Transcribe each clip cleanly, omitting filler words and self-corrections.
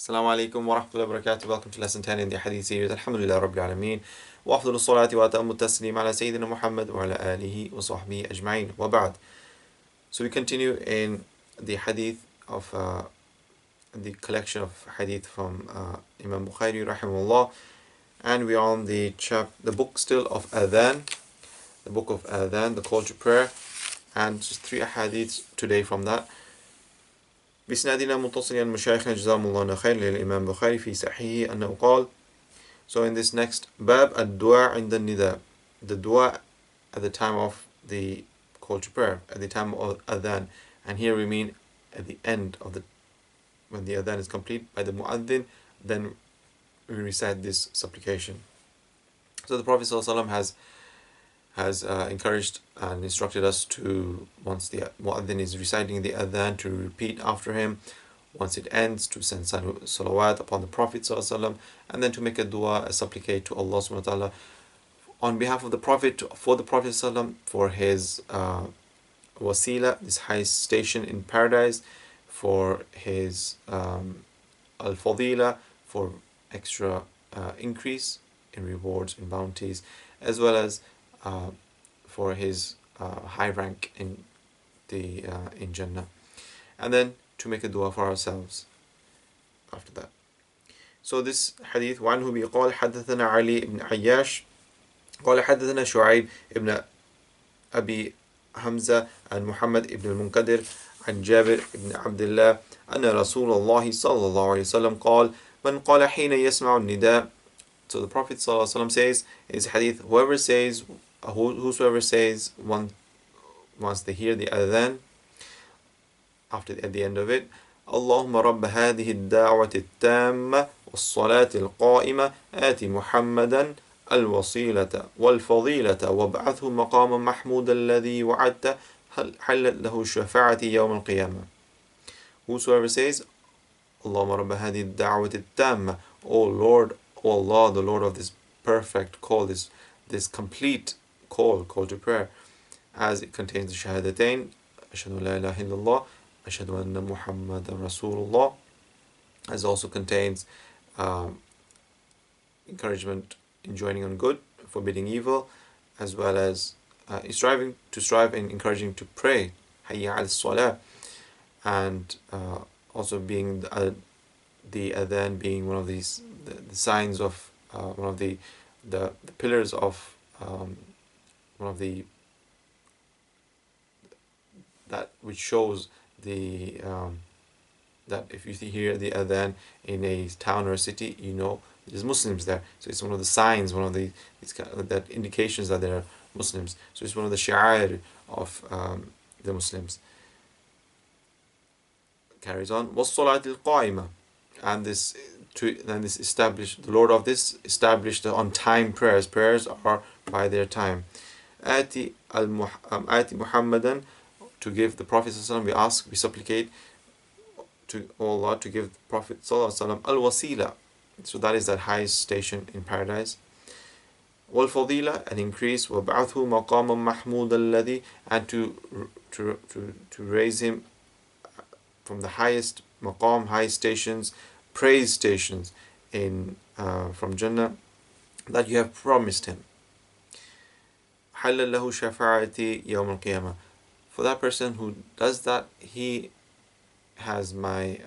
Assalamu alaikum wa rahmatullahi wa barakatuh. Welcome to lesson 10 in the Hadith series. Alhamdulillah Rabbil Alameen. Wa afdalu salati wa atammu taslim ala Sayyidina Muhammad wa ala alihi wa sahbihi ajma'in. Wa ba'd. So we continue in the Hadith of the collection of Hadith from Imam Bukhari rahimahullah, and we are on the book still of Adhan, the Book of Adhan, the call to prayer, and just 3 Hadiths today from that. بسنادنا متصلا مشايخنا جزاهم الله خير للإمام بخاري في صحيحه أنه قال. So in this next bab, الدعاء عند النداء, the dua at the time of the call to prayer, at the time of adhan, and here we mean at the end of when the adhan is complete by the muaddin, then we recite this supplication. So the Prophet ﷺ has encouraged and instructed us to, once the muaddin is reciting the adhan, to repeat after him. Once it ends, to send salawat upon the Prophet ﷺ, and then to make a dua, a supplicate to Allah subhanahu wa ta'ala on behalf of the Prophet, for the Prophet ﷺ, for his wasila, this high station in paradise, for his al-fadila, for extra increase in rewards and bounties, as well as for his high rank in Jannah, and then to make a dua for ourselves after that. So this hadith, وعنه بيقال حدثنا علي بن عياش قال حدثنا شعيب ابن أبي حمزة عن محمد ابن المنكدر عن جابر ابن عبد الله أن رسول الله صلى الله عليه وسلم قال من قال حين يسمع النداء. So the Prophet ﷺ says in his hadith, whosoever says once they hear the adhan, at the end of it, اللهم رب هذه الدعوة التامة والصلاة القائمة آت محمدا الوصيلة والفضيلة وابعثه مقاما محمودا الذي وعدته حلت له الشفاعة يوم القيامة. Whosoever says, اللهم رب هذه الدعوة التامة, O Lord, O Allah, the Lord of this perfect call, this complete call to prayer, as it contains the shahadatain, ashhadu an la ilaha illallah, ashhadu anna Muhammadan Rasulullah, as also contains encouragement in joining on good, forbidding evil, as well as strive and encouraging to pray, hayya al salah, and also being the adhan being one of these the signs of one of the pillars of one of the that which shows the that if you hear the adhan in a town or a city, you know there's Muslims there. So it's one of the signs, one of the that indications that there are Muslims. So it's one of the shi'ar of the Muslims. Carries on. وَالصَّلَاةِ الْقَائِمَةِ, and this established, the Lord of this established the on time prayers. Prayers are by their time. آتِ Muhammadan, to give the Prophet ﷺ, we supplicate to Allah to give the Prophet ﷺ al-wasila, so that is that highest station in paradise. Wal-fadila, an increase. وَبَعْثُهُ مَقَامًا مَحْمُودًا الَّذِي, and to raise him from the highest maqam, high stations, praise stations in from Jannah, that you have promised him. حَلَّ لَهُ شَفَاعَتِي يَوْمَ الْقِيَامَةِ, for that person who does that, he has the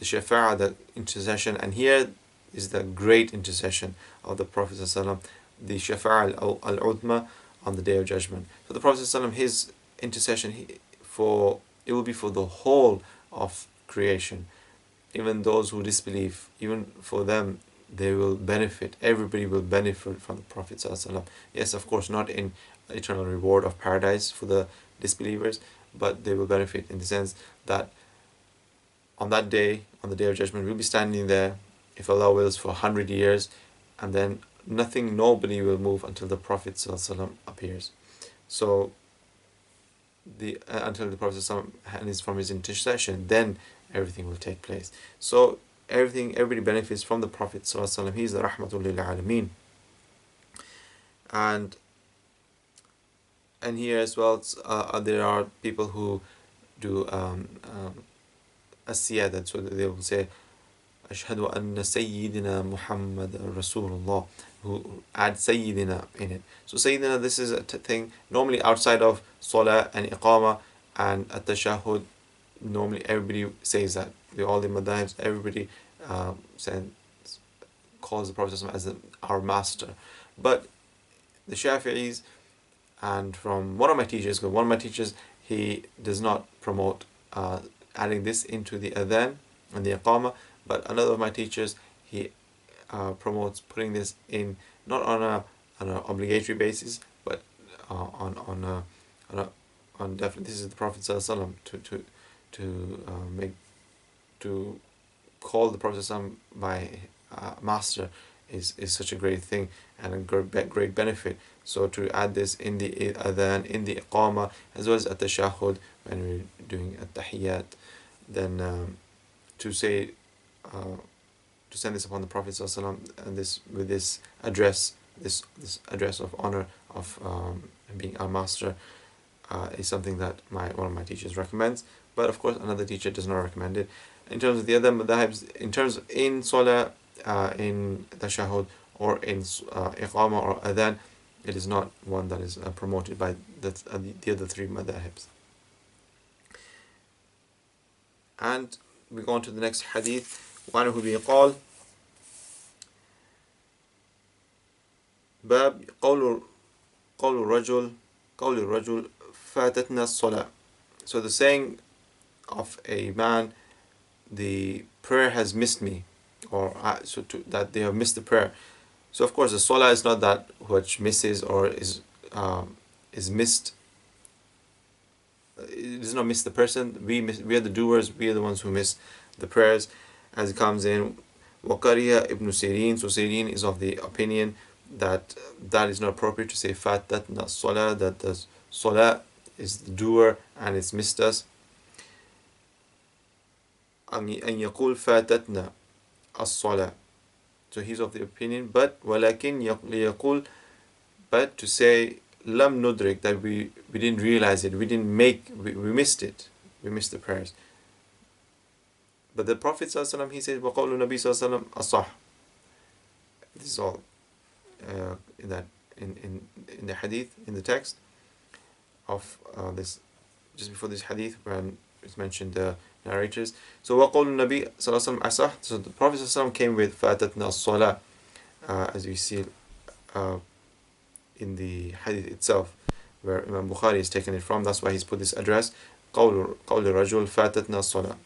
shafa'ah, the intercession, and here is the great intercession of the Prophet ﷺ, the shafa'ah al-udma on the Day of Judgment. So the Prophet ﷺ, his intercession it will be for the whole of creation, even those who disbelieve, even for them they will benefit. Everybody will benefit from the Prophet ﷺ. Yes, of course, not in eternal reward of paradise for the disbelievers, but they will benefit in the sense that on that day, on the Day of Judgment, we'll be standing there, if Allah wills, for 100 years, and then nobody will move until the Prophet ﷺ appears. So until the Prophet ﷺ is from his intercession, then everything will take place. So everybody benefits from the Prophet ﷺ. He is the rahmatul lil alameen. And here as well, there are people who do as-siyadat. So they will say, Ashhadu anna Sayyidina Muhammad Rasulullah, who add Sayyidina in it. So Sayyidina, this is a thing normally outside of Salah and Iqama and at-tashahhud. Normally everybody says that. All the madhahibs, everybody calls the Prophet as our master. But the Shafi'is, and from one of my teachers, he does not promote adding this into the adhan and the iqama, but another of my teachers, he promotes putting this in not on an obligatory basis, but on definitely, this is the Prophet ﷺ to call the Prophet ﷺ by master is such a great thing and a great benefit. So to add this in the adhan, in the iqama, as well as at tashahhud when we're doing at tahiyyat, then to say to send this upon the Prophet ﷺ, and this with this address of honor of being our master is something that one of my teachers recommends. But of course another teacher does not recommend it. In terms of the other madhahibs, in terms of in salah, in tashahhud, or in iqama or adhan, it is not one that is promoted by the other three madhahibs. And we go on to the next hadith. وعنه بيقال باب قول الرجل فاتتنا الصلاة. So the saying of a man, the prayer has missed me, or that they have missed the prayer. So of course the salah is not that which misses or is missed. It does not miss the person. We are the doers. We are the ones who miss the prayers, as it comes in Waqariya ibn Sirin. So Sirin is of the opinion that is not appropriate to say fatatna salah, that the salah is the doer and it's missed us. أن يقول فاتتنا الصلاة. So he's of the opinion, but ولكن يقول, but to say lam nudrik, that we didn't realize it, we missed it, we missed the prayers. But the Prophet ﷺ, he says وقول النبي صلى الله عليه وسلم الصح. This is all in the hadith, in the text of this, just before this hadith when it's mentioned the narrators. So وقول النبي صلى الله عليه وسلم أصح. So the Prophet ﷺ came with فاتتنا الصلاة, as we see in the hadith itself, where Imam Bukhari has taken it from. That's why he's put this address, قول الرجل فاتتنا الصلاة.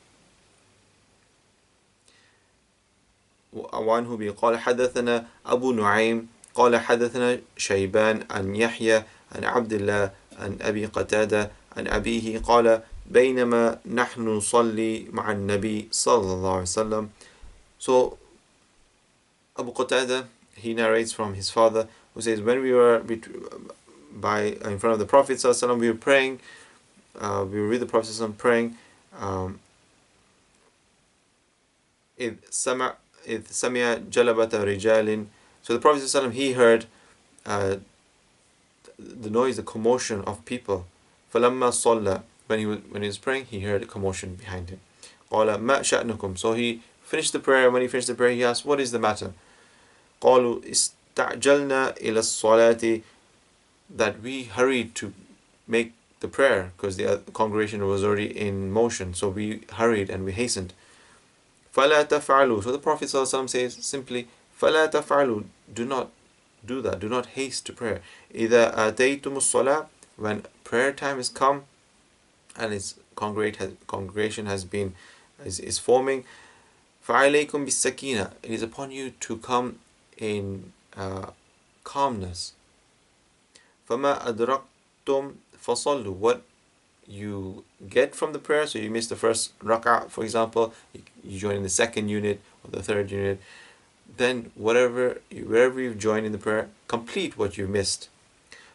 وعنه بقال حدثنا أبو نعيم قال حدثنا شيبان عن يحيى عن عبد الله عن أبي قتادة عن أبيه قال بينما نحن نصلي مع النبي صلى الله عليه وسلم. So Abu Qatada, he narrates from his father, who says, when we were in front of the Prophet sallallahu alaihi wasallam, we were praying, we were with the Prophet sallallahu alaihi wasallam praying, إذ سمع جلبة رجال. So the Prophet sallallahu alaihi wasallam, he heard the noise, the commotion of people. فلما صلى, when he was praying, he heard a commotion behind him. قال ما شأنكم. So he finished the prayer. When he finished the prayer, he asked, what is the matter? قالوا استعجلنا إلى الصلاة, that we hurried to make the prayer because the congregation was already in motion, so we hurried and we hastened. فلا تفعلوا. So the Prophet ﷺ says simply, فلا تفعلوا, do not do that, do not haste to prayer. إذا آتيتم الصلاة, when prayer time has come and its congregation is forming, فعليكم بالسكينة, it is upon you to come in calmness. فما أدركتم فصلوا, what you get from the prayer. So you missed the first rak'ah, for example, you join in the second unit or the third unit, then wherever you've joined in the prayer, complete what you missed.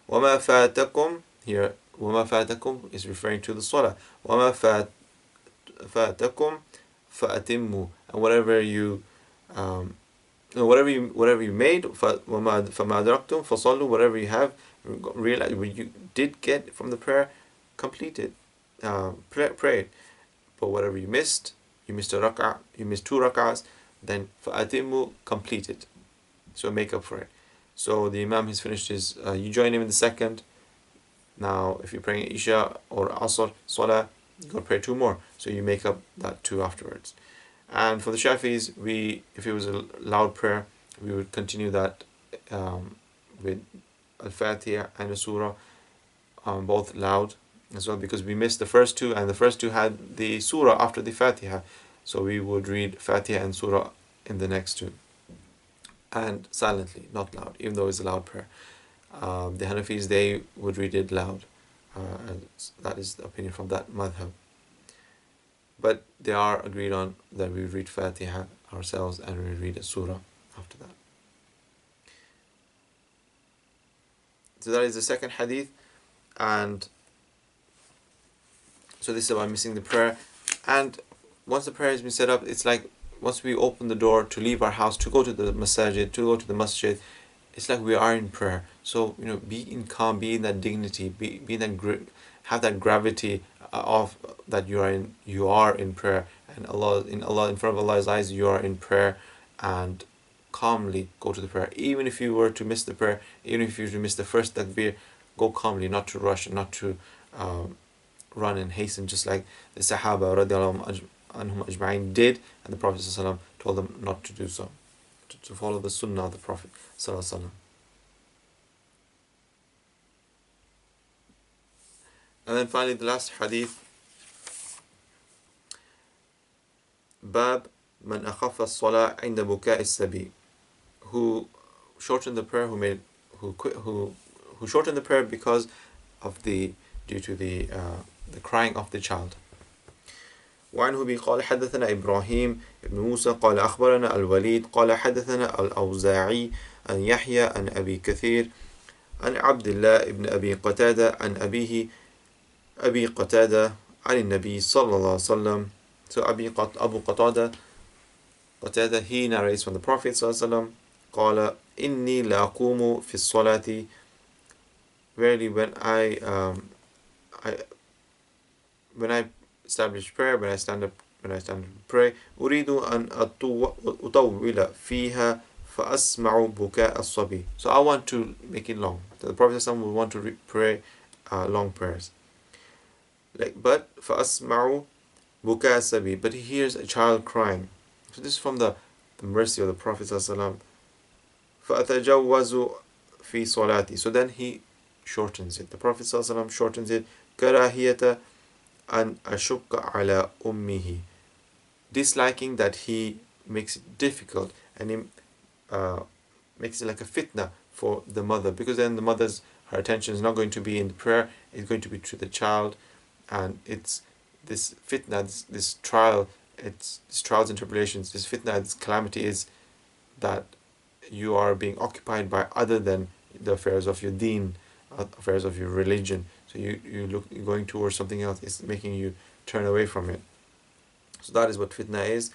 وما فاتكم, here وما فاتكم is referring to the salah. وما فاتكم فأتموا, and whatever you made, فما أدركتم فصلوا, whatever you have realized, what you did get from the prayer, complete it, pray it. But whatever you missed, you missed a rak'ah, you missed 2 rak'ahs, then فَأَتِمُّ, complete it. So make up for it. So the Imam has finished his, you join him in the second. Now, if you're praying Isha or Asr Salah, you got to pray 2 more. So you make up that 2 afterwards. And for the Shafis, if it was a loud prayer, we would continue that with Al-Fatiha and a Surah, both loud as well, because we missed the first 2, and the first 2 had the Surah after the Fatiha. So we would read Fatiha and Surah in the next 2. And silently, not loud, even though it's a loud prayer. The Hanafis, they would read it loud. And that is the opinion from that madhab. But they are agreed on that we read Fatiha ourselves and we read a surah after that. So that is the second hadith. And so this is about missing the prayer. And once the prayer has been set up, it's like once we open the door to leave our house, to go to the masjid, it's like we are in prayer. So, be in calm, be in that dignity, be in that have that gravity of that you are in prayer, and in front of Allah's eyes, you are in prayer, and calmly go to the prayer. Even if you were to miss the prayer, even if you were to miss the first takbir, go calmly, not to rush and not to run and hasten, just like the Sahaba radiallahu anhum ajma'in did, and the Prophet ﷺ told them not to do so, to follow the sunnah of the Prophet ﷺ. And then finally, the last hadith, Bab man akhaffa as-salah 'inda buka'i as-sabi, who shortened the prayer, who shortened the prayer because of due to the crying of the child. وعنه به قال حدثنا إبراهيم بن موسى قال أخبرنا الوليد قال حدثنا الأوزاعي عن يحيى عن أبي كثير عن عبد الله بن أبي قتادة عن أبي قتادة عن النبي صلى الله عليه وسلم. So Abu Qatada, he narrates from the Prophet صلى الله عليه وسلم قال إني لأقوم في الصلاة, verily when I establish prayer, when I stand up to pray, أريد أن أطول فيها فأسمع بكاء الصبي. So I want to make it long. The Prophet ﷺ would want to pray long prayers. But فأسمع بكاء الصبي, but he hears a child crying. So this is from the mercy of the Prophet ﷺ. فأتجوز في صلاتي. So then he shortens it. The Prophet ﷺ shortens it. كراهية أن أشق على أمه, disliking that he makes it difficult and he makes it like a fitna for the mother, because then her attention is not going to be in the prayer, it's going to be to the child, and it's this fitna, this trial, it's this trials and tribulations, this fitna, this calamity is that you are being occupied by other than the affairs of your deen, affairs of your religion. So you're going towards something else. It's making you turn away from it. So that is what fitna is.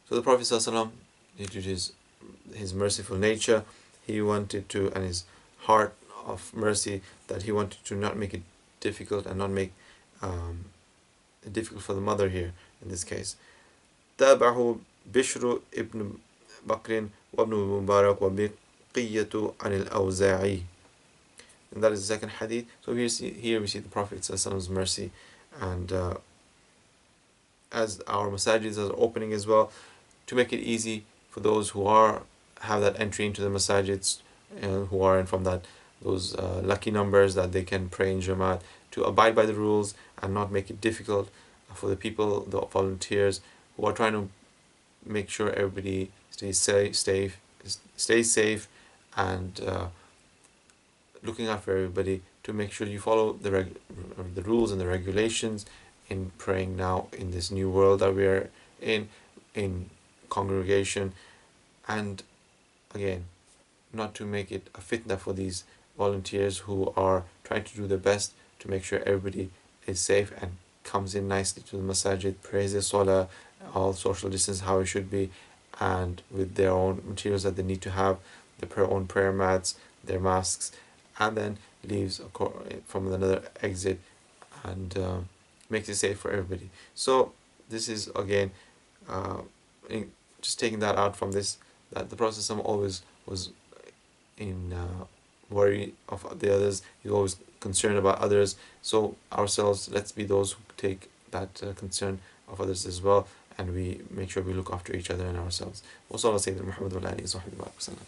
So the Prophet ﷺ, due to his merciful nature, he wanted to, and his heart of mercy, that he wanted to not make it difficult and not make it difficult for the mother here in this case. تابعه بشر ابن بكر وابن مبارك وبقية عن الأوزاعي. And that is the second hadith. So here we see the Prophet's mercy, and as our masajids are opening as well, to make it easy for those who have that entry into the masajids, who are from those lucky numbers that they can pray in Jamaat, to abide by the rules and not make it difficult for the people, the volunteers who are trying to make sure everybody stays safe, and looking out for everybody, to make sure you follow the rules and the regulations in praying now in this new world that we are in congregation, and again, not to make it a fitna for these volunteers who are trying to do their best to make sure everybody is safe and comes in nicely to the masajid, prays their salah, all social distance how it should be, and with their own materials that they need to have, their own prayer mats, their masks, and then leaves from another exit, and makes it safe for everybody. So this is again just taking that out from this, that the Prophet always was in worry of the others. He's always concerned about others. So ourselves, let's be those who take that concern of others as well, and we make sure we look after each other and ourselves. وصلى سيدنا محمد وعلى آله وصحبه وسلم.